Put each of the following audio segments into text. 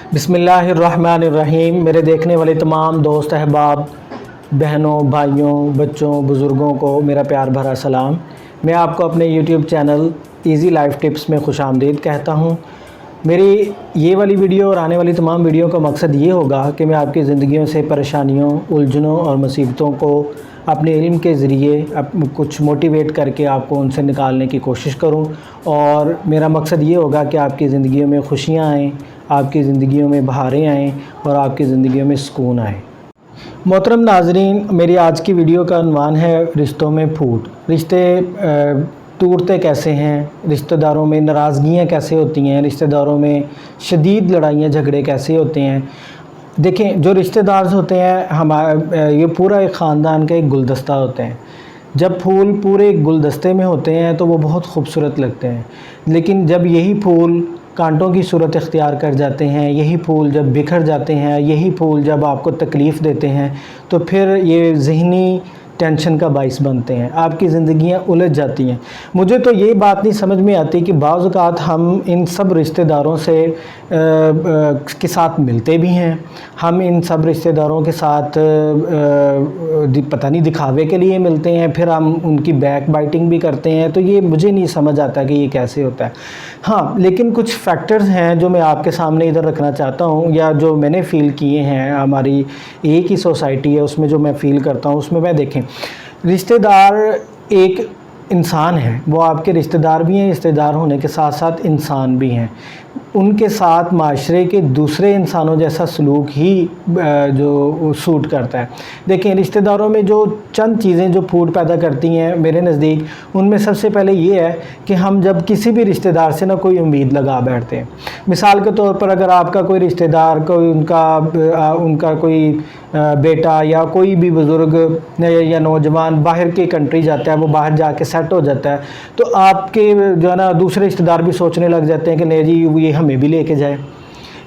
बिस्मिल्लाहिर्रहमानिर्रहीम। मेरे देखने वाले तमाम दोस्त अहबाब, बहनों, भाइयों, बच्चों, बुज़ुर्गों को मेरा प्यार भरा सलाम। मैं आपको अपने YouTube channel easy life tips में खुशामदीद कहता हूँ। मेरी ये वाली वीडियो और आने वाली तमाम वीडियो का मकसद ये होगा कि मैं आपकी ज़िंदगियों से परेशानियों, उलझनों और मुसीबतों को अपने इल्म के ज़रिए कुछ मोटिवेट करके आपको उनसे निकालने की कोशिश करूं। और मेरा मकसद ये होगा कि आपकी ज़िंदगियों में खुशियां आएँ, आपकी ज़िंदगियों में बहारें आएँ और आपकी ज़िंदगियों में सुकून आए। मोहतरम नाज़रीन, मेरी आज की वीडियो का उन्वान है रिश्तों में फूट। रिश्ते टूटते कैसे हैं, रिश्तेदारों में नाराज़गियाँ कैसे होती हैं, रिश्तेदारों में शदीद लड़ाइयाँ झगड़े कैसे होते हैं। देखें, जो रिश्तेदार होते हैं हमारे, ये पूरा एक ख़ानदान का एक गुलदस्ता होते हैं। जब फूल पूरे गुलदस्ते में होते हैं तो वो बहुत खूबसूरत लगते हैं, लेकिन जब यही फूल कांटों की सूरत इख्तियार कर जाते हैं, यही फूल जब बिखर जाते हैं, यही फूल जब आपको तकलीफ़ देते हैं, तो फिर ये ज़हनी टेंशन का बाइस बनते हैं, आपकी ज़िंदगियां उलझ जाती हैं। मुझे तो ये बात नहीं समझ में आती कि बाज़ औक़ात हम इन सब रिश्तेदारों से के साथ मिलते भी हैं, हम इन सब रिश्तेदारों के साथ पता नहीं दिखावे के लिए मिलते हैं, फिर हम उनकी बैक बाइटिंग भी करते हैं। तो ये मुझे नहीं समझ आता कि ये कैसे होता है। हाँ, लेकिन कुछ फैक्टर्स हैं जो मैं आपके सामने इधर रखना चाहता हूँ, या जो मैंने फ़ील किए हैं। हमारी एक ही सोसाइटी है, उसमें जो मैं फ़ील करता हूँ, उसमें मैं देखें, रिश्तेदार एक इंसान है, वो आपके रिश्तेदार भी हैं, रिश्तेदार होने के साथ साथ इंसान भी हैं। उनके साथ माशरे के दूसरे इंसानों जैसा सलूक ही जो सूट करता है। देखें, रिश्तेदारों में जो चंद चीज़ें जो फूट पैदा करती हैं मेरे नज़दीक, उनमें सबसे पहले ये है कि हम जब किसी भी रिश्तेदार से ना कोई उम्मीद लगा बैठते हैं। मिसाल के तौर पर अगर आपका कोई रिश्तेदार, कोई उनका कोई बेटा या कोई भी बुज़ुर्ग या नौजवान बाहर की कंट्री जाता है, वो बाहर जाके सेट हो जाता है, तो आपके जो है ना दूसरे रिश्तेदार भी सोचने लग जाते हैं कि नहीं जी, ये हमें भी लेके जाए,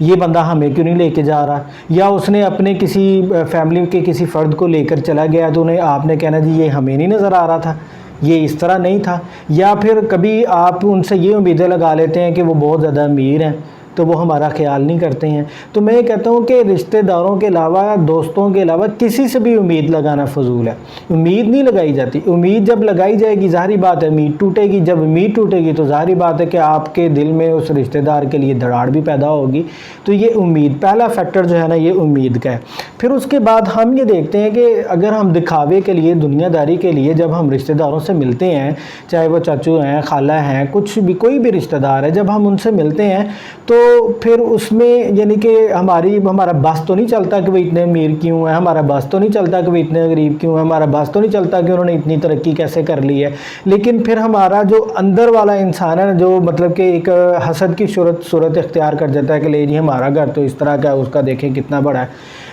ये बंदा हमें क्यों नहीं लेके जा रहा। या उसने अपने किसी फैमिली के किसी फ़र्द को लेकर चला गया तो उन्हें आपने कहना जी ये हमें नहीं नज़र आ रहा था, ये इस तरह नहीं था। या फिर कभी आप उनसे ये उम्मीदें लगा लेते हैं कि वो बहुत ज़्यादा अमीर हैं तो वो हमारा ख्याल नहीं करते हैं। तो मैं ये कहता हूँ कि रिश्तेदारों के अलावा, दोस्तों के अलावा किसी से भी उम्मीद लगाना फ़जूल है। उम्मीद नहीं लगाई जाती। उम्मीद जब लगाई जाएगी, ज़ाहिर बात है उम्मीद टूटेगी। जब उम्मीद टूटेगी तो ज़ाहिर बात है कि आपके दिल में उस रिश्तेदार के लिए धड़ाड़ भी पैदा होगी। तो ये उम्मीद, पहला फैक्टर जो है ना, ये उम्मीद का है। फिर उसके बाद हम ये देखते हैं कि अगर हम दिखावे के लिए, दुनियादारी के लिए जब हम रिश्तेदारों से मिलते हैं, चाहे वो चाचू हैं, खाला हैं, कुछ भी, कोई भी रिश्तेदार है, जब हम उनसे मिलते हैं तो फिर उसमें यानी कि हमारा बस तो नहीं चलता कि वो इतने अमीर क्यों है, हमारा बस तो नहीं चलता कि वो इतने गरीब क्यों है, हमारा बस तो नहीं चलता कि उन्होंने इतनी तरक्की कैसे कर ली है। लेकिन फिर हमारा जो अंदर वाला इंसान है, जो मतलब कि एक हसद की सूरत इख्तियार कर जाता है कि ले जी हमारा घर तो इस तरह का है, उसका देखें कितना बड़ा है,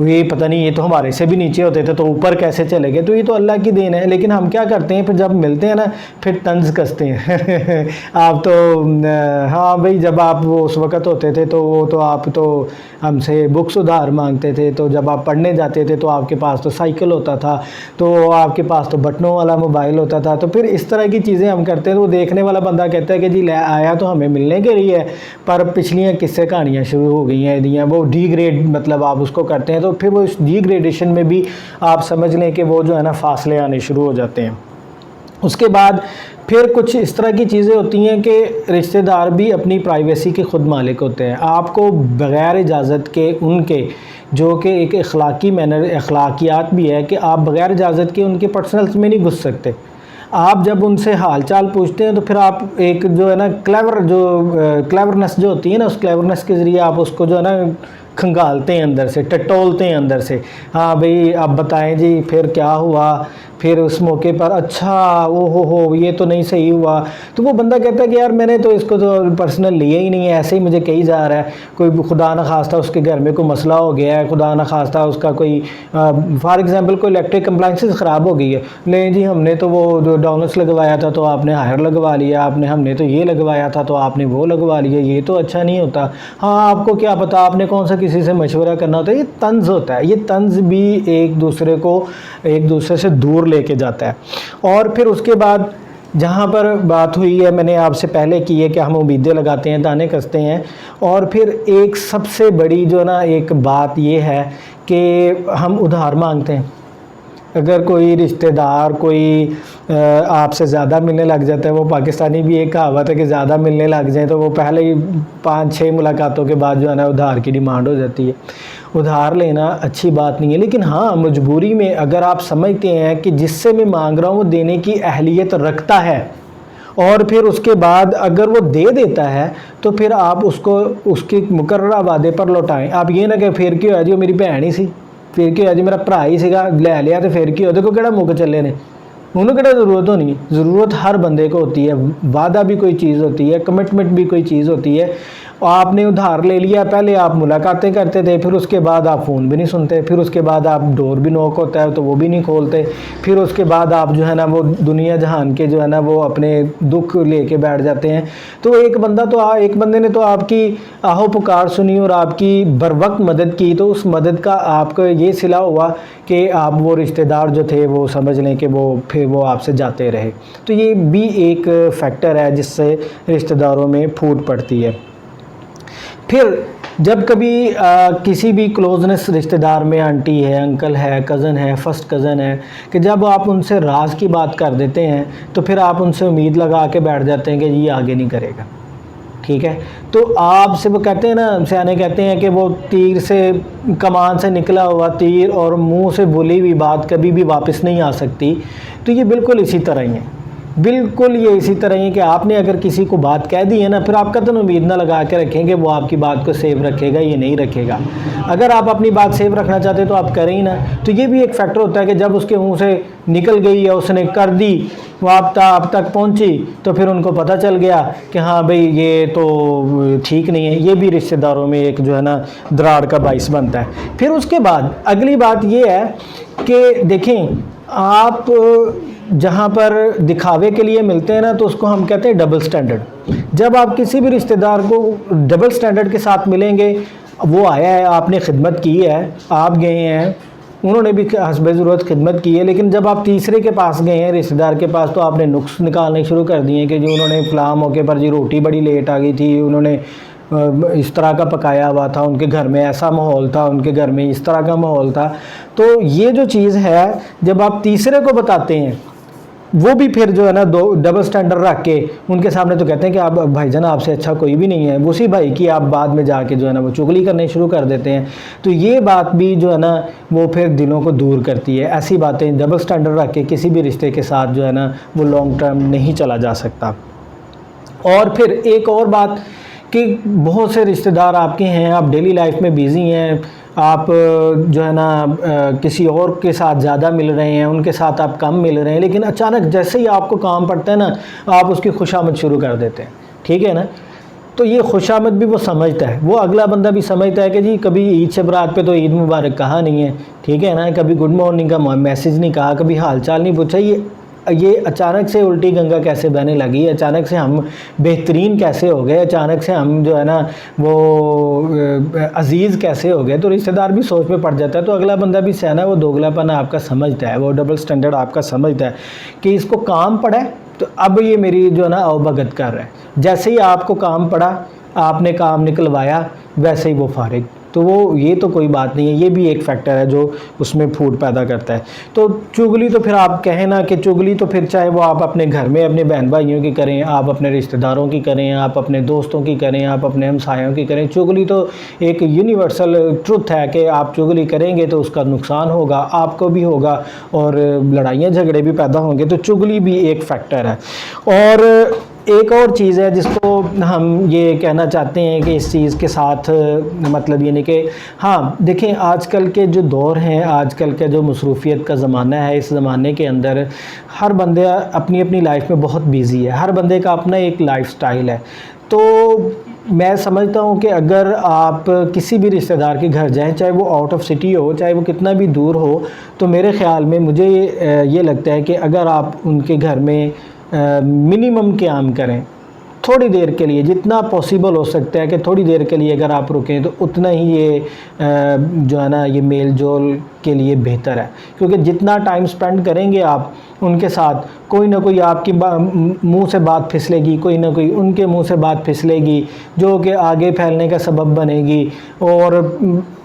ये पता नहीं, ये तो हमारे से भी नीचे होते थे तो ऊपर कैसे चले गए। तो ये तो अल्लाह की देन है। लेकिन हम क्या करते हैं, फिर जब मिलते हैं ना, फिर तंज कसते हैं आप तो हाँ भाई, जब आप वो उस वक़्त होते थे तो वो तो आप तो हमसे बुक्स उधार मांगते थे, तो जब आप पढ़ने जाते थे तो आपके पास तो साइकिल होता था, तो आपके पास तो बटनों वाला मोबाइल होता था। तो फिर इस तरह की चीज़ें हम करते हैं। तो वो देखने वाला बंदा कहता है कि जी ले आया तो हमें मिलने के लिए, पर पिछलियाँ किस्से कहानियाँ शुरू हो गई हैं दियाँ, वो डीग्रेड मतलब आप उसको करते हैं। तो फिर वो इस डीग्रेडेशन में भी आप समझ लें कि वो जो है ना फासले आने शुरू हो जाते हैं। उसके बाद फिर कुछ इस तरह की चीज़ें होती हैं कि रिश्तेदार भी अपनी प्राइवेसी के खुद मालिक होते हैं। आपको बग़ैर इजाज़त के उनके, जो कि एक अखलाकी मैनर, अखलाकियात भी है कि आप बग़ैर इजाज़त के उनके पर्सनल्स में नहीं घुस सकते। आप जब उनसे हाल चाल पूछते हैं तो फिर आप एक जो है ना क्लेवरनेस जो होती है ना, उस क्लेवरनेस के ज़रिए आप उसको जो है ना खंगालते हैं अंदर से, टटोलते हैं अंदर से। हाँ भाई, आप बताएं जी फिर क्या हुआ, फिर उस मौके पर अच्छा ओ हो ये तो नहीं सही हुआ। तो वो बंदा कहता है कि यार मैंने तो इसको तो पर्सनल लिया ही नहीं है, ऐसे ही मुझे कही जा रहा है। कोई खुदा न खास्ता उसके घर में कोई मसला हो गया है, खुदा न खास्ता उसका कोई फॉर एग्जांपल कोई इलेक्ट्रिक अप्लाइंसेस ख़राब हो गई है, नहीं जी हमने तो वो जो डाउनस लगवाया था तो आपने हायर लगवा लिया, हमने तो ये लगवाया था तो आपने वो लगवा लिया, ये तो अच्छा नहीं होता। हाँ, आपको क्या पता, आपने कौन सा किसी से मशवरा करना होता है। ये तंज होता है। ये तंज भी एक दूसरे से दूर लेके जाता है। और फिर उसके बाद जहाँ पर बात हुई है, मैंने आपसे पहले की है कि हम उम्मीदें लगाते हैं, ताने कसते हैं, और फिर एक सबसे बड़ी जो ना एक बात ये है कि हम उधार मांगते हैं। अगर कोई रिश्तेदार कोई आपसे ज़्यादा मिलने लग जाता है, वो पाकिस्तानी भी एक कहावत है कि ज़्यादा मिलने लग जाए, तो वो पहले ही 5-6 मुलाकातों के बाद जो है ना उधार की डिमांड हो जाती है। उधार लेना अच्छी बात नहीं है, लेकिन हाँ मजबूरी में अगर आप समझते हैं कि जिससे मैं मांग रहा हूँ वो देने की अहलियत रखता है, और फिर उसके बाद अगर वो दे देता है तो फिर आप उसको उसके मुकर्ररा वादे पर लौटाएं। आप ये ना कि फिर क्यों है जी, वो मेरी भैन ही सी, फिर क्यों है जी, मेरा भरा ही सीगा, ले लिया तो फिर क्यों, देखो केड़ा मुक चले ने, उन्होंने केड़ा ज़रूरत होनी है। ज़रूरत हर बंदे को होती है, वादा भी कोई चीज़ होती है, कमिटमेंट भी कोई चीज़ होती है। आपने उधार ले लिया, पहले आप मुलाकातें करते थे, फिर उसके बाद आप फ़ोन भी नहीं सुनते, फिर उसके बाद आप डोर भी नॉक होता है तो वो भी नहीं खोलते, फिर उसके बाद आप जो है ना वो दुनिया जहान के जो है ना वो अपने दुख लेके बैठ जाते हैं। तो एक बंदे ने तो आपकी आहो पुकार सुनी और आपकी बर वक्त मदद की, तो उस मदद का आपको ये सिला हुआ कि आप वो रिश्तेदार जो थे वो समझ लें कि वो आपसे जाते रहे। तो ये भी एक फैक्टर है जिससे रिश्तेदारों में फूट पड़ती है। फिर जब कभी किसी भी क्लोजनेस रिश्तेदार में आंटी है, अंकल है, कज़न है, फर्स्ट कज़न है, कि जब आप उनसे राज की बात कर देते हैं तो फिर आप उनसे उम्मीद लगा के बैठ जाते हैं कि ये आगे नहीं करेगा, ठीक है। तो आपसे वो कहते हैं ना, सियाने कहते हैं कि वो तीर से, कमान से निकला हुआ तीर और मुंह से बोली हुई बात कभी भी वापस नहीं आ सकती। तो ये बिल्कुल इसी तरह ही है, बिल्कुल ये इसी तरह ही है कि आपने अगर किसी को बात कह दी है ना, फिर आप कतई उम्मीद ना लगा के रखेंगे वो आपकी बात को सेव रखेगा, ये नहीं रखेगा। अगर आप अपनी बात सेव रखना चाहते तो आप करें ही ना। तो ये भी एक फैक्टर होता है कि जब उसके मुंह से निकल गई या उसने कर दी, वो आप तक पहुंची, तो फिर उनको पता चल गया कि हाँ भाई ये तो ठीक नहीं है। ये भी रिश्तेदारों में एक जो है ना दरार का बाइस बनता है। फिर उसके बाद अगली बात ये है कि देखें, आप जहाँ पर दिखावे के लिए मिलते हैं ना, तो उसको हम कहते हैं डबल स्टैंडर्ड। जब आप किसी भी रिश्तेदार को डबल स्टैंडर्ड के साथ मिलेंगे, वो आया है, आपने खिदमत की है, आप गए हैं, उन्होंने भी हस्बे ज़रूरत खिदमत की है, लेकिन जब आप तीसरे के पास गए हैं, रिश्तेदार के पास, तो आपने नुक्स निकालने शुरू कर दिए कि जो उन्होंने फ़लाँ मौके पर जी रोटी बड़ी लेट आ गई थी, उन्होंने इस तरह का पकाया हुआ था, उनके घर में ऐसा माहौल था, उनके घर में इस तरह का माहौल था। तो ये जो चीज़ है, जब आप तीसरे को बताते हैं, वो भी फिर जो है ना दो डबल स्टैंडर्ड रख के उनके सामने तो कहते हैं कि आप भाईजान आपसे अच्छा कोई भी नहीं है, उसी भाई की आप बाद में जाके जो है ना वो चुगली करने शुरू कर देते हैं। तो ये बात भी जो है ना वो फिर दिलों को दूर करती है। ऐसी बातें डबल स्टैंडर्ड रख के किसी भी रिश्ते के साथ जो है ना वो लॉन्ग टर्म नहीं चला जा सकता। और फिर एक और बात कि बहुत से रिश्तेदार आपके हैं, आप डेली लाइफ में बिज़ी हैं, आप जो है ना किसी और के साथ ज़्यादा मिल रहे हैं, उनके साथ आप कम मिल रहे हैं, लेकिन अचानक जैसे ही आपको काम पड़ता है ना, आप उसकी खुशामद शुरू कर देते हैं, ठीक है ना। तो ये खुशामद भी वो समझता है, वो अगला बंदा भी समझता है कि जी कभी ईद शब रात पे तो ईद मुबारक कहा नहीं है, ठीक है ना, कभी गुड मॉर्निंग का मैसेज नहीं कहा, कभी हाल चाल नहीं पूछा। ये अचानक से उल्टी गंगा कैसे बहने लगी, अचानक से हम बेहतरीन कैसे हो गए, अचानक से हम जो है ना वो अजीज़ कैसे हो गए। तो रिश्तेदार भी सोच में पड़ जाता है। तो अगला बंदा भी सियाना, वो दोगलापन आपका समझता है, वो डबल स्टैंडर्ड आपका समझता है कि इसको काम पड़ा है, तो अब ये मेरी जो है ना अवभगत कर रहा है। जैसे ही आपको काम पड़ा, आपने काम निकलवाया, वैसे ही वो फारिग। तो वो ये तो कोई बात नहीं है, ये भी एक फैक्टर है जो उसमें फूट पैदा करता है। तो चुगली तो फिर आप कहें ना कि चुगली तो फिर चाहे वो आप अपने घर में अपने बहन भाइयों की करें, आप अपने रिश्तेदारों की करें, आप अपने दोस्तों की करें, आप अपने हमसायों की करें, चुगली तो एक यूनिवर्सल ट्रुथ है कि आप चुगली करेंगे तो उसका नुकसान होगा, आपको भी होगा, और लड़ाइयाँ झगड़े भी पैदा होंगे। तो चुगली भी एक फैक्टर है। और एक और चीज़ है जिसको हम ये कहना चाहते हैं कि इस चीज़ के साथ मतलब ये नहीं कि हाँ देखें, आजकल के जो दौर हैं, आजकल के जो मसरूफ़ियत का ज़माना है, इस ज़माने के अंदर हर बंदा अपनी अपनी लाइफ में बहुत बिज़ी है, हर बंदे का अपना एक लाइफ स्टाइल है। तो मैं समझता हूँ कि अगर आप किसी भी रिश्तेदार के घर जाएं, चाहे वो आउट ऑफ सिटी हो, चाहे वो कितना भी दूर हो, तो मेरे ख़्याल में मुझे ये लगता है कि अगर आप उनके घर में मिनिमम क़याम करें, थोड़ी देर के लिए, जितना पॉसिबल हो सकता है कि थोड़ी देर के लिए अगर आप रुकें तो उतना ही ये जो है ना ये मेल जोल के लिए बेहतर है। क्योंकि जितना टाइम स्पेंड करेंगे आप उनके साथ, कोई ना कोई आपकी मुंह से बात फिसलेगी, कोई ना कोई उनके मुंह से बात फिसलेगी जो कि आगे फैलने का सबब बनेगी, और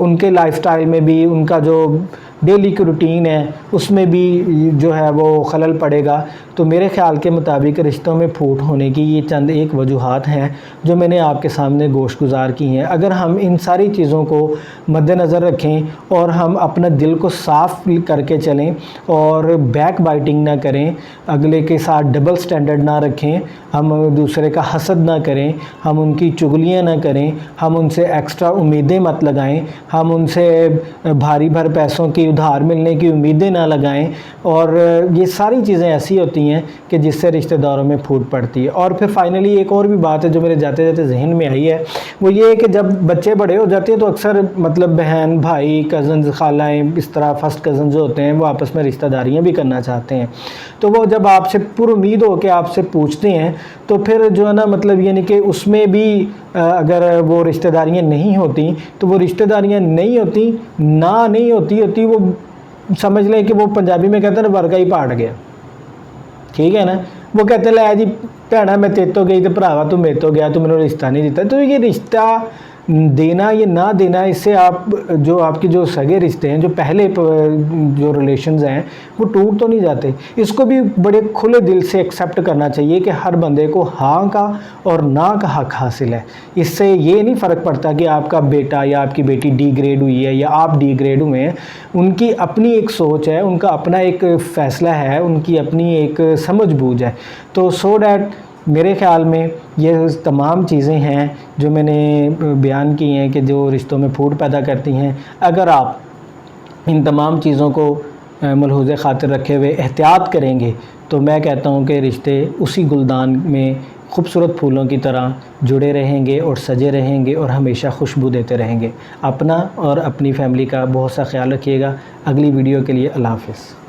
उनके लाइफस्टाइल में भी, उनका जो डेली की रूटीन है उसमें भी जो है वो खलल पड़ेगा। तो मेरे ख़्याल के मुताबिक रिश्तों में फूट होने की ये चंद एक वजूहात हैं जो मैंने आपके सामने गोशगुजार की हैं। अगर हम इन सारी चीज़ों को मद्देनज़र रखें और हम अपना दिल को साफ़ करके चलें और बैक बाइटिंग ना करें, अगले के साथ डबल स्टैंडर्ड ना रखें, हम दूसरे का हसद ना करें, हम उनकी चुगलियाँ ना करें, हम उनसे एक्स्ट्रा उम्मीदें मत लगाएं, हम उनसे भारी भर पैसों की उधार मिलने की उम्मीदें ना लगाएं, और ये सारी चीज़ें ऐसी होती हैं कि जिससे रिश्तेदारों में फूट पड़ती है। और फिर फाइनली एक और भी बात है जो मेरे जाते जाते जहन में आई है, वो ये है कि जब बच्चे बड़े हो जाते हैं तो अक्सर मतलब बहन भाई, कज़न्स, खालाएँ, इस तरह फर्स्ट कज़न जो होते हैं वो आपस में रिश्तेदारियाँ भी करना चाहते हैं। तो वो जब आपसे पुरुम्मीद हो के आपसे पूछते हैं तो फिर जो है ना मतलब यानी कि उसमें भी अगर वो रिश्तेदारियाँ नहीं होती तो वो रिश्तेदारियाँ नहीं होती, वो समझ लें कि वो पंजाबी में कहते हैं ना वर्गा ही पाट गया, ठीक है ना। वो कहते हैं लै जी भैना मैं तेरे तो गई तो भरावा तू मेरे तो गया, तू मैंने रिश्ता नहीं दिता। तो ये रिश्ता देना या ना देना, इससे आप जो आपके जो सगे रिश्ते हैं, जो पहले जो रिलेशंस हैं वो टूट तो नहीं जाते। इसको भी बड़े खुले दिल से एक्सेप्ट करना चाहिए कि हर बंदे को हाँ का और ना का हक हासिल है। इससे ये नहीं फ़र्क पड़ता कि आपका बेटा या आपकी बेटी डी ग्रेड हुई है या आप डी ग्रेड हुए हैं। उनकी अपनी एक सोच है, उनका अपना एक फ़ैसला है, उनकी अपनी एक समझ-बूझ है। तो सो डैट मेरे ख़्याल में ये तमाम चीज़ें हैं जो मैंने बयान की हैं कि जो रिश्तों में फूट पैदा करती हैं। अगर आप इन तमाम चीज़ों को मलहूज़े ख़ातिर रखे हुए एहतियात करेंगे तो मैं कहता हूँ कि रिश्ते उसी गुलदान में खूबसूरत फूलों की तरह जुड़े रहेंगे और सजे रहेंगे और हमेशा खुशबू देते रहेंगे। अपना और अपनी फैमिली का बहुत सा ख्याल रखिएगा। अगली वीडियो के लिए अल्लाह हाफ़िज़।